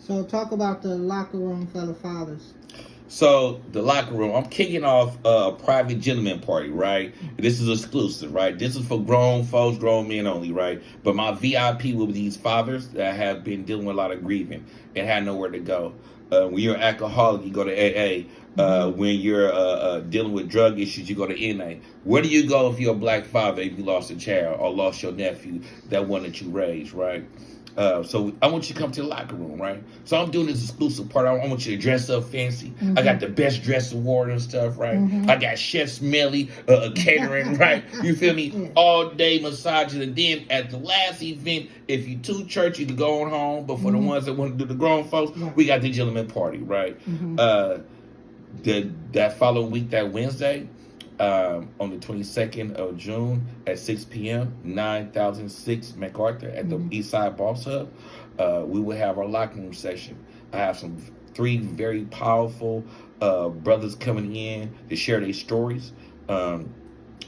So talk about the locker room for the fathers. So the locker room, I'm kicking off a private gentleman party, right? This is exclusive, right? This is for grown folks, grown men only, right? But my VIP will be these fathers that have been dealing with a lot of grieving and had nowhere to go. When you're an alcoholic, you go to AA. When you're dealing with drug issues, you go to NA. Where do you go if you're a black father, if you lost a child or lost your nephew, that one that you raised, right? So I want you to come to the locker room, right? So I'm doing this exclusive part. I want you to dress up fancy. I got the best dress award and stuff, right? I got Chef Smelly catering, right? You feel me? All day massages. And then at the last event, if you to church, you can go on home. But for the ones that want to do the grown folks, we got the gentleman party, right? That following week, that Wednesday, on the 22nd of June at 6 p.m., 9006 MacArthur at the Eastside Boss Hub, we will have our locker room session. I have three very powerful brothers coming in to share their stories. But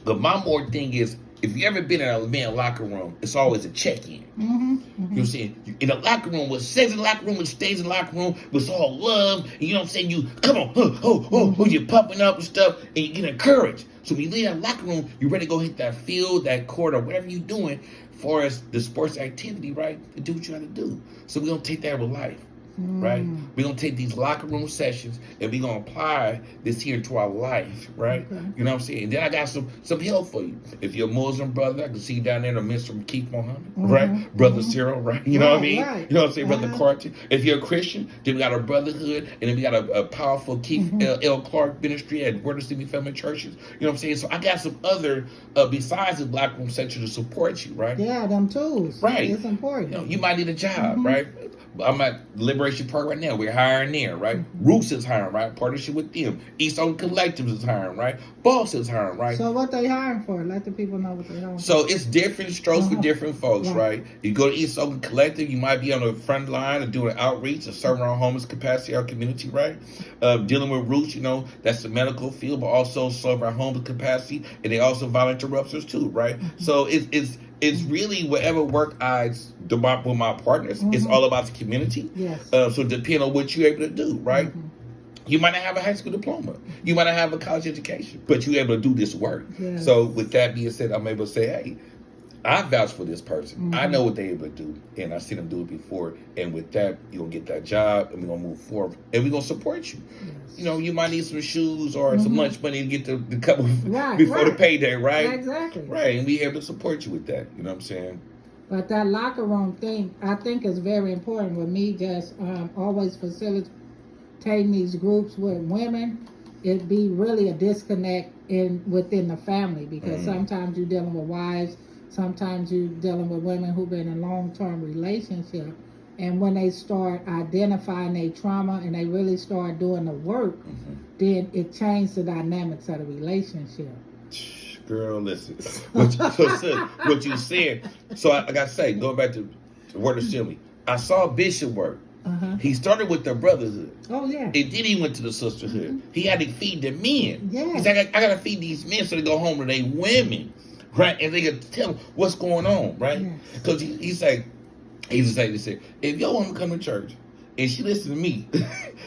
my more thing is, if you ever been in a man locker room, it's always a check-in. You know what I'm saying? In a locker room, what stays in the locker room, what stays in the locker room, it's all love. And you know what I'm saying? You come on, you're pumping up and stuff, and you get encouraged. So when you leave that locker room, you're ready to go hit that field, that court, or whatever you're doing, for as the sports activity, right? To do what you got to do. So we're gonna take that with life. Right? We're going to take these locker room sessions and we're going to apply this here to our life, right? You know what I'm saying? And then I got some help for you. If you're a Muslim brother, I can see you down there, the Mr. Keith Mohammed, right? Brother Cyril, right? You know what I mean? You know what I'm saying? Brother Carter. If you're a Christian, then we got a brotherhood, and then we got a powerful Keith L. Clark ministry at Word of City Family Churches. You know what I'm saying? So I got some other, besides the locker room section, to support you, right? Yeah, them tools. Right. It's important. You know, you might need a job, right? I'm at Liberation Park right now. We're hiring there, right? Roots is hiring, right? Partnership with them. East Oak Collectives is hiring, right? Boss is hiring, right? So what they hiring for? Let the people know what they're hiring for. So it's different strokes for different folks, right? You go to East Oak Collective, you might be on the front line of doing outreach or serving our homeless capacity, our community, right? Dealing with Roots, you know, that's the medical field, but also serve our homeless capacity, and they also violent interrupters too, right? So it's really whatever work I do with my partners. It's all about the community. Yes. So depending on what you're able to do, right? You might not have a high school diploma. You might not have a college education, but you're able to do this work. Yes. So with that being said, I'm able to say, hey, I vouch for this person. I know what they're able to do, and I've seen them do it before. And with that, you're going to get that job, and we're going to move forward, and we're going to support you. Yes. You know, you might need some shoes or some lunch money to get the couple before the payday, right? Exactly. Right, and we're able to support you with that. You know what I'm saying? But that locker room thing, I think, is very important. With me just always facilitating these groups with women, it'd be really a disconnect within the family, because sometimes you're dealing with wives, sometimes you're dealing with women who've been in long-term relationship, and when they start identifying their trauma and they really start doing the work, then it changes the dynamics of the relationship. Girl, listen. What you said. So I got to say, going back to Word of Assembly, I saw Bishop work. He started with the brotherhood. Oh, yeah. And then he went to the sisterhood. He had to feed the men. Yeah. He's like, I got to feed these men so they go home to their women, right? And they can tell them what's going on, right? Because he said, if your woman come to church and she listen to me,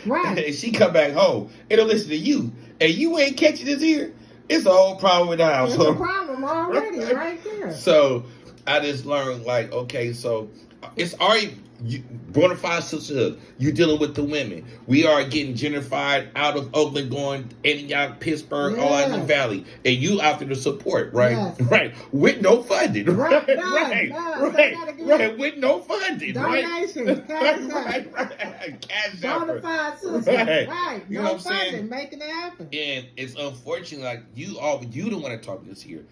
right, and she come back home and don't listen to you, and you ain't catching this here, it's a whole problem with the house. It's a problem already right there. So I just learned, like, okay, so it's already bona fide sisterhood. You're dealing with the women. We are getting gentrified out of Oakland, going Antioch, Pittsburgh, all out in the valley, and you out there to support, right? Yes. Right, with no funding, right? Right. With no funding, donation, right? Cash out, bona fide sisterhood, right? You know no what I'm saying? funding, making it happen. And it's unfortunate, like you don't want to talk this here.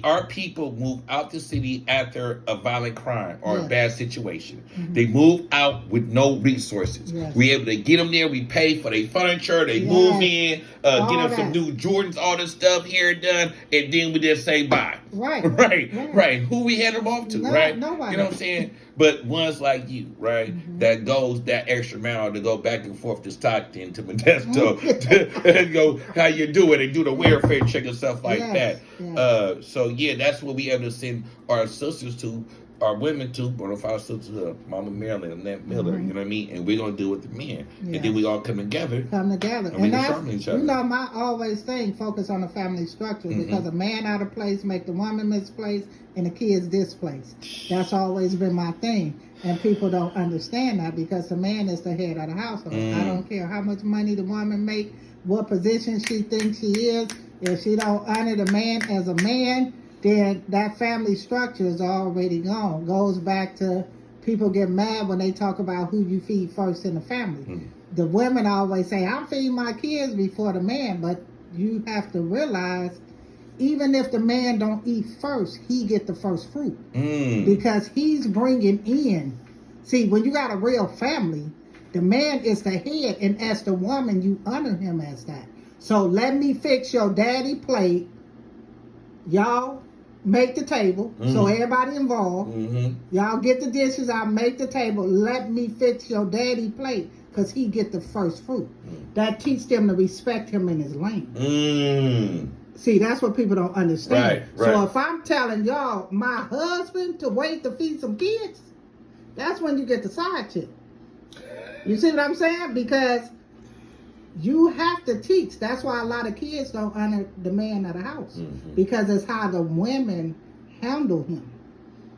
Our people move out the city after a violent crime or a bad situation. They move out with no resources. We able to get them there. We pay for their furniture. They move in, get them some new Jordans, all this stuff here done, and then we just say bye. Right. Who we head them off to, right? Nobody. You know what I'm saying? But ones like you, right, that goes that extra mile to go back and forth to Stockton, to Modesto, to go how you do it and do the welfare check and stuff like that. So yeah, that's what we able to send our sisters to our women too, one of our sisters, Mama Marilyn and Annette Miller, you know what I mean? And we're going to do it with the men. Yeah. And then we all come together. And we that's, sharpen each other. you know, my always thing, focus on the family structure, because a man out of place make the woman misplaced and the kids displaced. That's always been my thing. And people don't understand that, because the man is the head of the household. I don't care how much money the woman make, what position she thinks she is. If she don't honor the man as a man, then that family structure is already gone. Goes back to people get mad when they talk about who you feed first in the family. The women always say, I'm feeding my kids before the man, but you have to realize, even if the man don't eat first, he get the first fruit, because he's bringing in. See, when you got a real family, the man is the head, and as the woman, you honor him as that. So let me fix your daddy plate. Y'all make the table, so everybody involved. Y'all get the dishes out, make the table. Let me fix your daddy plate, because he get the first fruit. That teach them to respect him in his lane. See, that's what people don't understand. Right. So if I'm telling y'all, my husband to wait to feed some kids, that's when you get the side chick. You see what I'm saying? Because you have to teach. That's why a lot of kids don't honor the man of the house, because it's how the women handle him.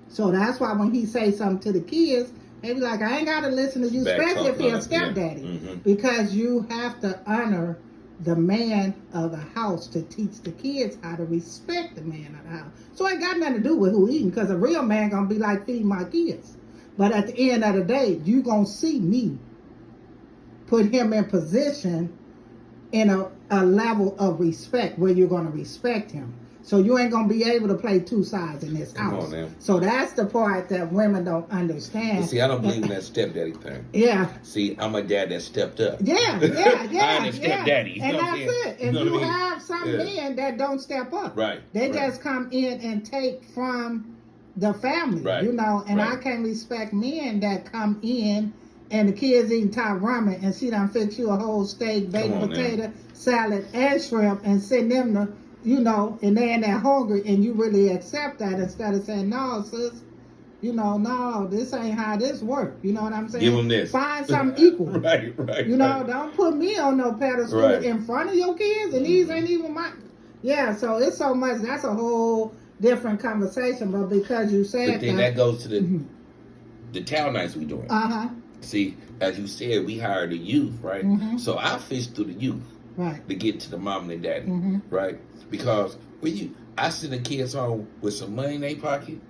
So that's why when he say something to the kids, they be like, I ain't got to listen to you, especially if you're a stepdaddy, because you have to honor the man of the house to teach the kids how to respect the man of the house. So it ain't got nothing to do with who eating, because a real man gonna be like, feed my kids. But at the end of the day, you gonna see me put him in position in a level of respect where you're gonna respect him. So you ain't gonna be able to play two sides in this house. Come on now. So that's the part that women don't understand. But see, I don't believe in that stepdaddy thing. Yeah. See, I'm a dad that stepped up. Yeah. I ain't a stepdaddy. And that's it. And you have some men that don't step up. Right. They just come in and take from the family. Right. You know, and I can't respect men that come in and the kids eating top ramen and she done fix you a whole steak, baked potato, salad, and shrimp, and send them to, you know, and they ain't that hungry, and you really accept that instead of saying, no, sis, you know, no, this ain't how this work. You know what I'm saying? Give them this. Find something equal. Right. You know, don't put me on no pedestal in front of your kids, and these ain't even my. Yeah, so it's so much. That's a whole different conversation, but because you said but then that goes to the town nights we doing. See, as you said, we hired the youth, right? So I fished through the youth. Right. To get to the mom and daddy, right? Because I send the kids home with some money in their pocket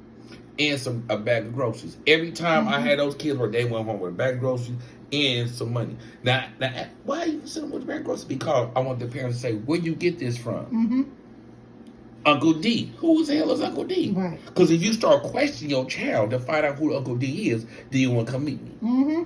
and a bag of groceries. Every time I had those kids where they went home with a bag of groceries and some money. Now why are you sending with a bag of groceries? Because I want the parents to say, where you get this from? Uncle D. Who the hell is Uncle D? Right. Because if you start questioning your child to find out who Uncle D is, do you want to come meet me?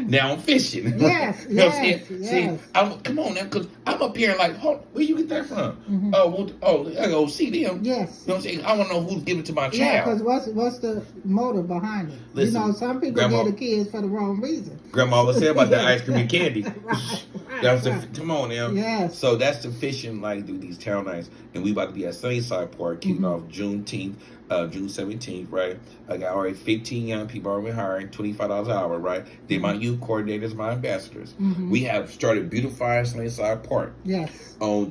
Now I'm fishing. Yes, you know what I'm saying? See, come on now, because I'm up here like, where you get that from? I go see them. Yes. You know what I'm saying? I want to know who's giving to my child. Yeah, because what's the motive behind it? Listen, you know, some people get the kids for the wrong reason. Grandma always said about the ice cream and candy. Come on now. Yes. So that's the fishing, like, do these town nights. And we about to be at Sunnyside Park, kicking off June 17th, right? I got already 15 young people already hiring, $25 an hour, right? They're my youth coordinators, my ambassadors. We have started beautifying Sunnyside Park. Yes. On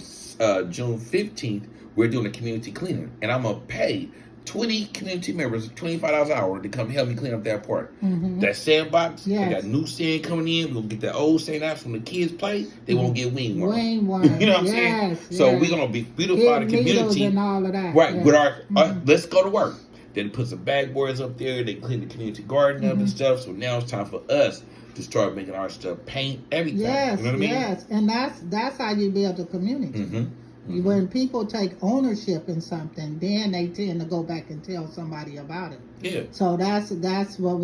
June 15th, we're doing a community cleaning, and I'm going to pay 20 community members $25 an hour to come help me clean up that park. That sandbox, I got new sand coming in. We're going to get that old sand out from the kids play. They won't get wingworm. You know what I'm saying? So we're going to be beautify the community. And all of that. Right. With our let's go to work. Then put some backboards up there. They clean the community garden up and stuff. So now it's time for us to start making our stuff, paint, everything. Yes, you know what I mean? Yes, and that's how you build a community. When people take ownership in something, then they tend to go back and tell somebody about it. Yeah. So that's what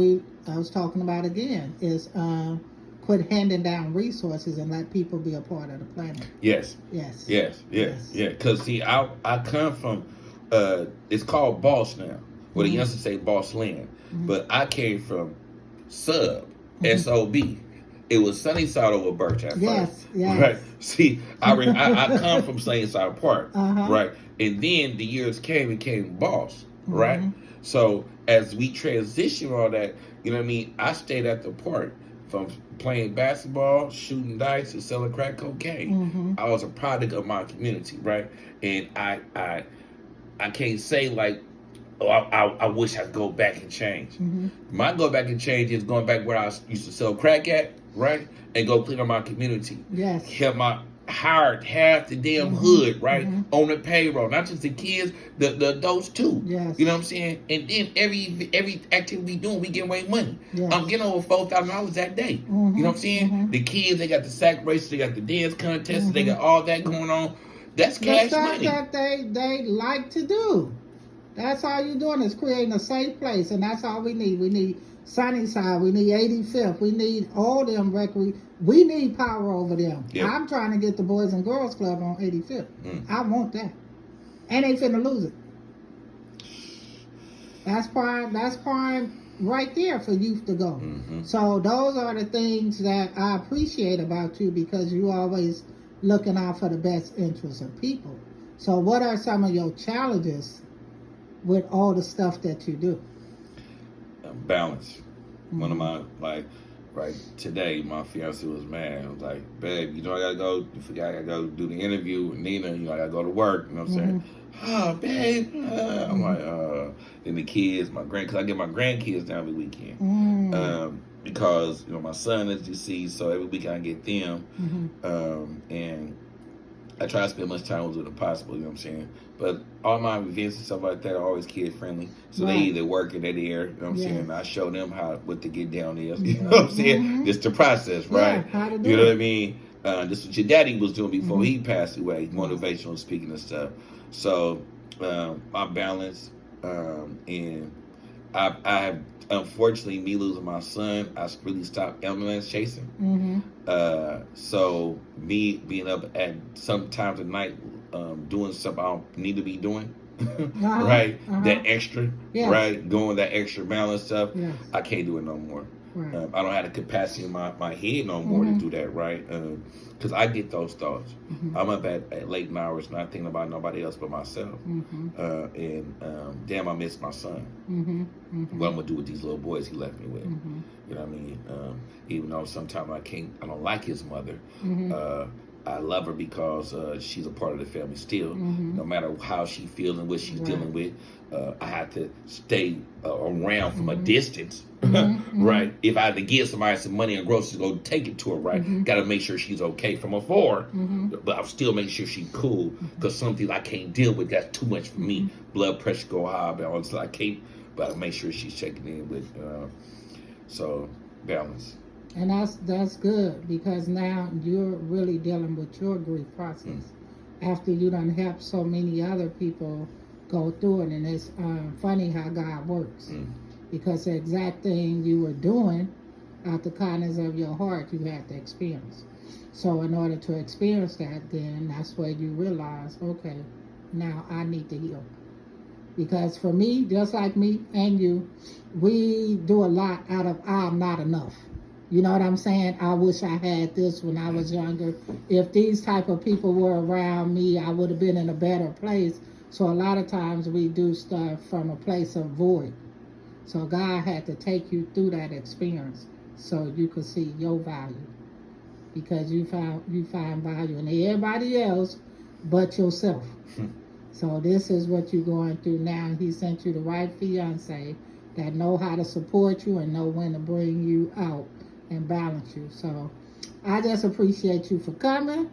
I was talking about again, is quit handing down resources and let people be a part of the planet. Yes. Yeah. Because see, I come from it's called Boss now. Well, the youngsters say Boss Land, but I came from Sub, SOB. It was Sunnyside over Birch at first. Yes. Right. See, I come from Sunnyside Park, right? And then the years came and came Boss, right? So as we transition all that, you know what I mean? I stayed at the park from playing basketball, shooting dice, and selling crack cocaine. I was a product of my community, right? And I can't say like, oh, I wish I'd go back and change. My go back and change is going back where I used to sell crack at, right? And go clean up my community. Yes. Help my hired half the damn hood, right? On the payroll. Not just the kids, the adults too. Yes. You know what I'm saying? And then every activity we doing, we get away money. Yes. I'm getting over $4,000 that day. You know what I'm saying? The kids, they got the sack races, they got the dance contests, they got all that going on. That's cash money. The stuff that they like to do. That's all you're doing is creating a safe place, and that's all we need. We need Sunnyside, we need 85th, we need all them we need power over them. Yep. I'm trying to get the Boys and Girls Club on 85th. I want that. And they finna lose it. That's prime right there for youth to go. So those are the things that I appreciate about you, because you always looking out for the best interests of people. So what are some of your challenges with all the stuff that you do? Balance. One of my, like, right today, my fiance was mad. I was like, babe, you know I gotta go. You forgot I gotta go do the interview with Nina. You know I gotta go to work. You know what I'm saying? Oh, babe. I'm like, and the kids, because I get my grandkids down every weekend. Because you know my son, as you see, so every weekend I get them. And I try to spend as much time with them as possible, you know what I'm saying? But all my events and stuff like that are always kid friendly. So they either work or they're there, you know what I'm saying? I show them what to get down is, you know what I'm saying? Just the process, right? How to do you know what I mean? This is what your daddy was doing before he passed away, motivational speaking and stuff. So my balance, and I unfortunately, me losing my son, I really stopped ambulance chasing. So me being up at some times at night, doing stuff I don't need to be doing, right? That extra, right? Going that extra balance stuff, I can't do it no more. I don't have the capacity in my head no more to do that, right? Because I get those thoughts. I'm up at late hours, not thinking about nobody else but myself. And damn, I miss my son. What I'm gonna do with these little boys he left me with? You know what I mean? Even though sometimes I don't like his mother. I love her because she's a part of the family still. No matter how she feels and what she's dealing with, I have to stay around from a distance, right? If I had to give somebody some money and groceries, go take it to her, right? Got to make sure she's okay from afar, but I'll still make sure she's cool, because some things I can't deal with. That's too much for me. Blood pressure go high, balance. I can't, but I make sure she's checking in with. So balance. And that's good, because now you're really dealing with your grief process after you done helped so many other people go through it. And it's funny how God works, because the exact thing you were doing out the kindness of your heart, you had to experience. So in order to experience that, then that's where you realize, okay, now I need to heal. Because for me, just like me and you, we do a lot out of I'm not enough. You know what I'm saying? I wish I had this when I was younger. If these type of people were around me, I would have been in a better place. So a lot of times we do stuff from a place of void. So God had to take you through that experience so you could see your value. Because you find value in everybody else but yourself. So this is what you're going through now. He sent you the right fiance that know how to support you and know when to bring you out and balance you. So I just appreciate you for coming,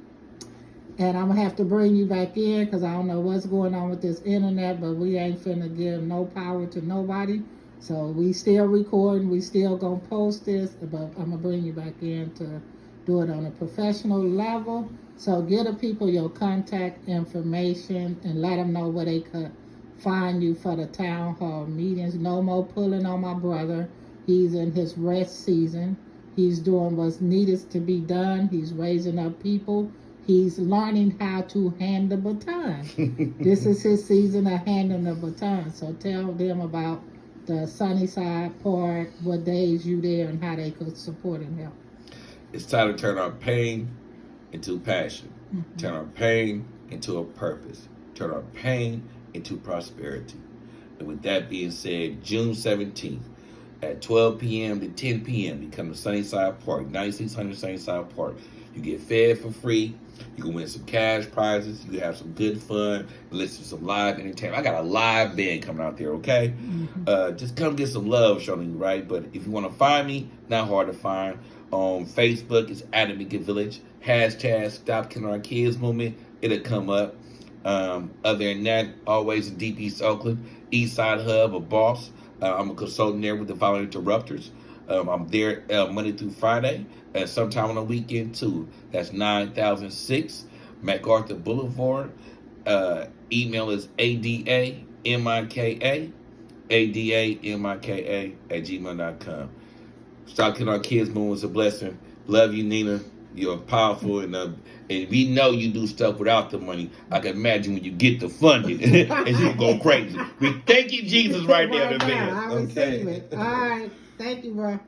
and I'm gonna have to bring you back in, because I don't know what's going on with this internet, but we ain't finna give no power to nobody. So we still recording, we still gonna post this, but I'm gonna bring you back in to do it on a professional level. So give the people your contact information and let them know where they could find you for the town hall meetings. No more pulling on my brother. He's in his rest season. He's doing what's needed to be done. He's raising up people. He's learning how to hand the baton. This is his season of handing the baton. So tell them about the Sunnyside part, what days you there, and how they could support and help. It's time to turn our pain into passion. Turn our pain into a purpose. Turn our pain into prosperity. And with that being said, June 17th at 12 p.m. to 10 p.m., you come to Sunnyside Park, 9600 Sunnyside Park. You get fed for free. You can win some cash prizes. You can have some good fun. Listen to some live entertainment. I got a live band coming out there, okay? Just come get some love shown you, right? But if you want to find me, not hard to find. On Facebook, it's Adamika Villiage. Hashtag Stop Killing Our Kids movement. It'll come up. Other than that, always in Deep East Oakland, East Side Hub, a boss. I'm a consultant there with the Violent Interrupters. I'm there Monday through Friday, and sometime on the weekend too. That's 9006 MacArthur Boulevard. Email is adamika@gmail.com. Stop Killing Our Kids movement is a blessing. Love you, Nina. You're powerful, and we know you do stuff without the money. I can imagine when you get the funding, and you go crazy. We thank you, Jesus, right there in Right now, advance. I receive it. All right. Thank you, bro.